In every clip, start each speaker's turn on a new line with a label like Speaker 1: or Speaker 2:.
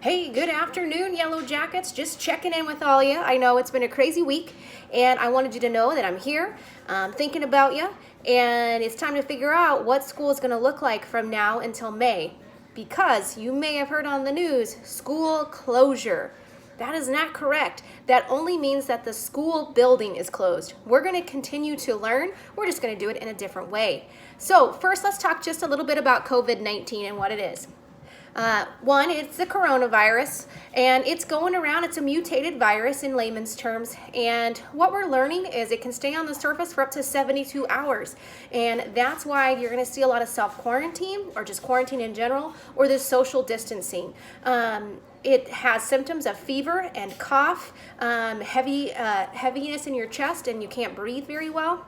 Speaker 1: Hey, good afternoon, Yellow Jackets. Just checking in with all you. I know it's been a crazy week, and I wanted you to know that I'm here thinking about you, and it's time to figure out what school is going to look like from now until May. Because you may have heard on the news, school closure. That is not correct. That only means that the school building is closed. We're going to continue to learn. We're just going to do it in a different way. So first, let's talk just a little bit about COVID-19 and what it is. One, it's the coronavirus, and it's going around. It's a mutated virus in layman's terms, and what we're learning is it can stay on the surface for up to 72 hours, and that's why you're going to see a lot of self-quarantine, or just quarantine in general, or this social distancing. It has symptoms of fever and cough, heaviness in your chest, and you can't breathe very well.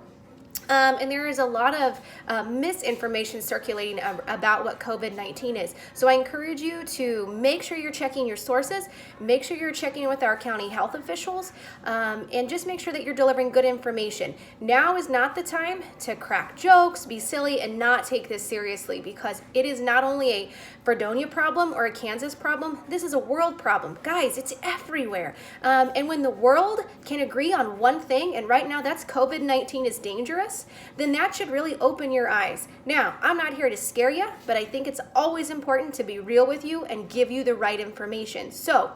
Speaker 1: And there is a lot of misinformation circulating about what COVID-19 is. So I encourage you to make sure you're checking your sources, make sure you're checking with our county health officials, and just make sure that you're delivering good information. Now is not the time to crack jokes, be silly, and not take this seriously, because it is not only a Fredonia problem or a Kansas problem, this is a world problem. Guys, it's everywhere. And when the world can agree on one thing, and right now that's COVID-19 is dangerous, then that should really open your eyes. Now, I'm not here to scare you, but I think it's always important to be real with you and give you the right information. So,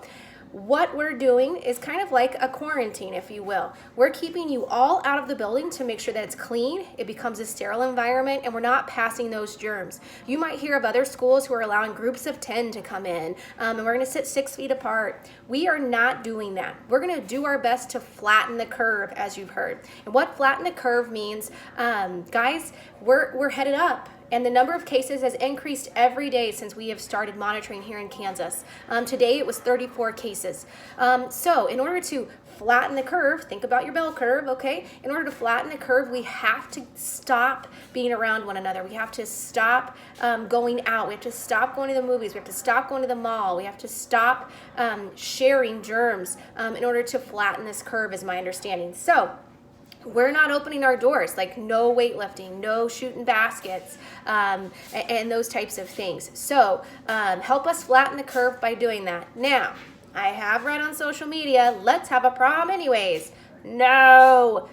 Speaker 1: what we're doing is kind of like a quarantine, if you will. We're keeping you all out of the building to make sure that it's clean, it becomes a sterile environment, and we're not passing those germs. You might hear of other schools who are allowing groups of 10 to come in, and we're going to sit 6 feet apart. We are not doing that. We're going to do our best to flatten the curve, as you've heard. And what flatten the curve means, guys, we're headed up. And the number of cases has increased every day since we have started monitoring here in Kansas. Today it was 34 cases. So in order to flatten the curve, think about your bell curve, okay? In order to flatten the curve, we have to stop being around one another. We have to stop going out. We have to stop going to the movies. We have to stop going to the mall. We have to stop sharing germs in order to flatten this curve, is my understanding. So we're not opening our doors, like no weightlifting, no shooting baskets, and those types of things. So help us flatten the curve by doing that. Now, I have read on social media, let's have a prom anyways. No.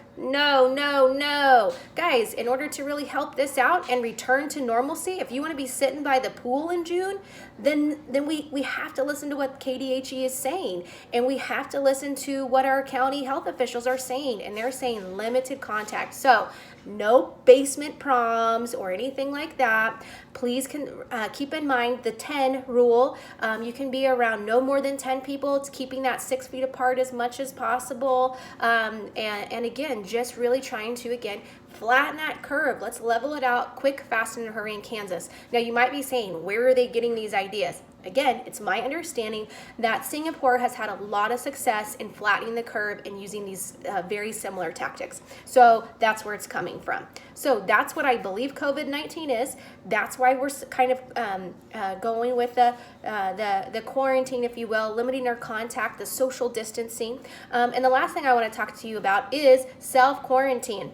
Speaker 1: Guys, in order to really help this out and return to normalcy, if you want to be sitting by the pool in June, then we have to listen to what KDHE is saying, and we have to listen to what our county health officials are saying, and they're saying limited contact. So no basement proms or anything like that. Please keep in mind the 10 rule. You can be around no more than 10 people. It's keeping that 6 feet apart as much as possible. And again, just really trying to, again, flatten that curve. Let's level it out quick, fast, and in a hurry in Kansas. Now, you might be saying, where are they getting these ideas? Again, it's my understanding that Singapore has had a lot of success in flattening the curve and using these very similar tactics. So that's where it's coming from. So that's what I believe COVID-19 is. That's why we're kind of going with the quarantine, if you will, limiting our contact, the social distancing. And the last thing I want to talk to you about is self-quarantine.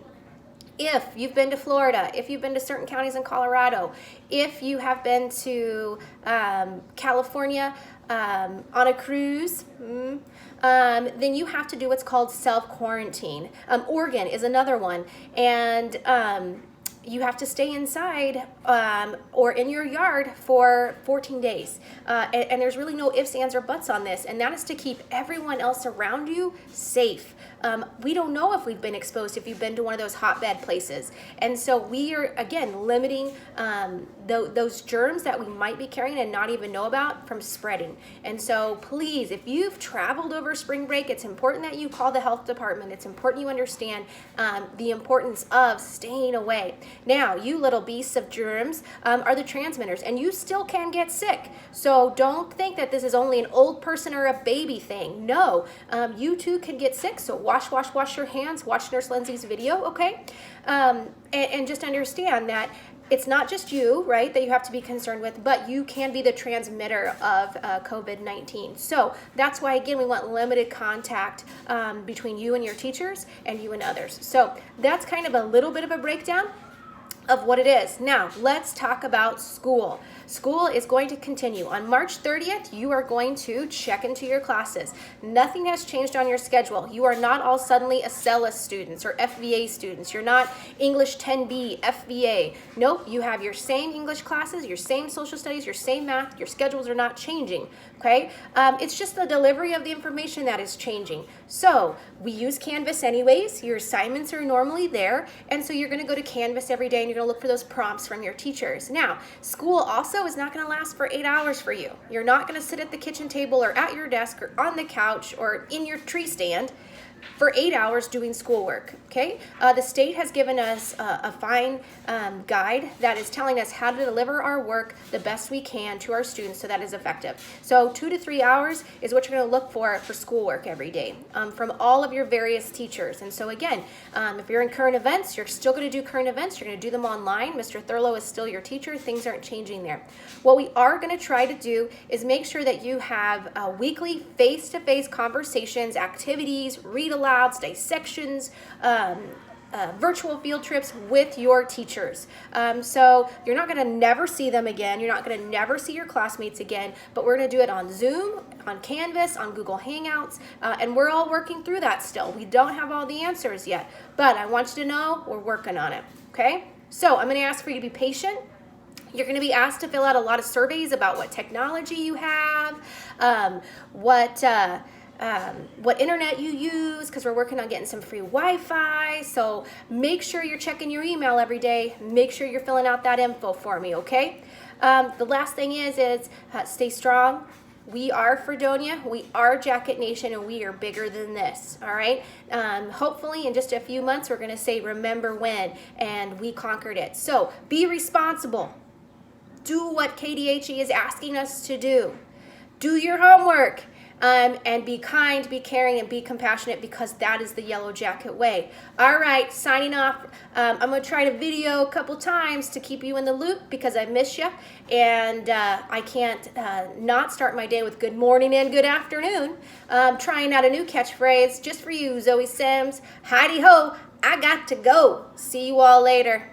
Speaker 1: If you've been to Florida, if you've been to certain counties in Colorado, if you have been to California on a cruise, then you have to do what's called self-quarantine. Oregon is another one. And you have to stay inside or in your yard for 14 days. And there's really no ifs, ands, or buts on this. And that is to keep everyone else around you safe. We don't know if we've been exposed, if you've been to one of those hotbed places. And so we are, again, limiting those germs that we might be carrying and not even know about from spreading. And so please, if you've traveled over spring break, it's important that you call the health department. It's important you understand the importance of staying away. Now, you little beasts of germs are the transmitters, and you still can get sick. So don't think that this is only an old person or a baby thing. No, you too can get sick. So wash your hands. Watch Nurse Lindsay's video, okay? And just understand that it's not just you, right, that you have to be concerned with, but you can be the transmitter of COVID-19. So that's why, again, we want limited contact between you and your teachers and you and others. So that's kind of a little bit of a breakdown. of what it is. Now, let's talk about school. School is going to continue. On March 30th, you are going to check into your classes. Nothing has changed on your schedule. You are not all suddenly ACELA students or FVA students. You're not English 10B, FVA. Nope, you have your same English classes, your same social studies, your same math. Your schedules are not changing, okay? It's just the delivery of the information that is changing. So we use Canvas anyways. Your assignments are normally there, and so you're gonna go to Canvas every day and you're gonna look for those prompts from your teachers. Now, school also is not gonna last for 8 hours for you. You're not gonna sit at the kitchen table or at your desk or on the couch or in your tree stand for 8 hours doing schoolwork, okay? The state has given us a fine guide that is telling us how to deliver our work the best we can to our students so that is effective. So 2 to 3 hours is what you're gonna look for schoolwork every day from all of your various teachers. And so again, if you're in current events, you're still gonna do current events, you're gonna do them online. Mr. Thurlow is still your teacher, things aren't changing there. What we are gonna try to do is make sure that you have weekly face-to-face conversations, activities, read-alouds, dissections, virtual field trips with your teachers. So you're not going to never see them again. You're not going to never see your classmates again, but we're going to do it on Zoom, on Canvas, on Google Hangouts, and we're all working through that still. We don't have all the answers yet, but I want you to know we're working on it, okay? So I'm going to ask for you to be patient. You're going to be asked to fill out a lot of surveys about what technology you have, what internet you use, because we're working on getting some free Wi-Fi. So make sure you're checking your email every day. Make sure you're filling out that info for me, okay? The last thing is stay strong. We are Fredonia, we are Jacket Nation, and we are bigger than this, all right? Hopefully in just a few months, we're going to say, remember when, and we conquered it. So be responsible. Do what KDHE is asking us to do. Do your homework. And be kind, be caring, and be compassionate, because that is the Yellow Jacket way. All right, signing off. I'm going to try to video a couple times to keep you in the loop because I miss you. And I can't not start my day with good morning and good afternoon. Trying out a new catchphrase just for you, Zoe Sims. Heidi ho, I got to go. See you all later.